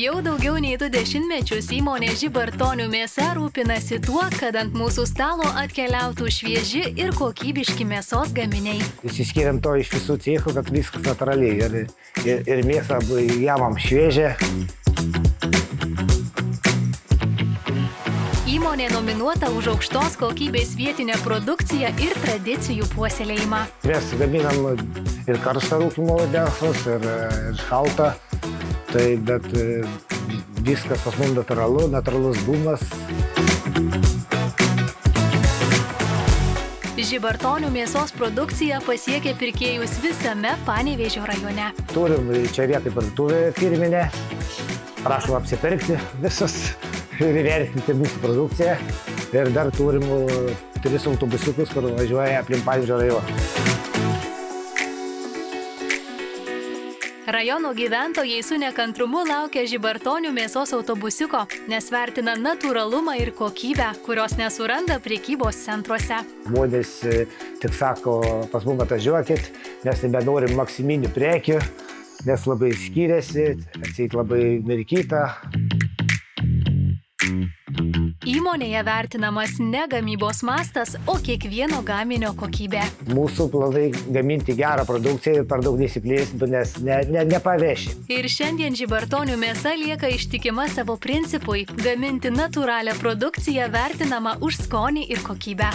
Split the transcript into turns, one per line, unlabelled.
Jau daugiau nei 2 dešimtmečius įmonė Žibartonių mėsa rūpinasi tuo, kad ant mūsų stalo atkeliautų švieži ir kokybiški mėsos gaminiai.
Išsiskiriam to iš visų cechų, kad viskas natūraliai ir mėsą jamam šviežią.
Įmonė nominuota už aukštos kokybės vietinę produkciją ir tradicijų puoselėjimą.
Mes gaminam ir karštą rūkymo dešros, ir šaltą. Bet viskas pas mums natūralus dūmas.
Žibartonių mėsos produkcija pasiekia pirkėjus visame Panevėžio rajone.
Turim čia vietoj parduotuvę firminę. Prašom apsipirkti visus ir įvertinti mūsų produkciją. Ir dar turim 3 autobusiukus, kur važiuoja aplink Panevėžio rajoną.
Rajono gyventojai su nekantrumu laukia Žibartonių mėsos autobusiuko, nes vertina natūralumą ir kokybę, kurios nesuranda prekybos centruose.
Žmonės tik sako, pas mum atvažiuokit, nes nebenorim maksiminių prekių, nes labai skiriasi, atseit labai mirkyta.
Įmonėje vertinamas ne gamybos mastas, o kiekvieno gaminio kokybė.
Mūsų planai gaminti gerą produkciją ir per daug nesiplėsti, nes nepaveši.
Ir šiandien Žibartonių mėsa lieka ištikima savo principui – gaminti natūralią produkciją vertinamą už skonį ir kokybę.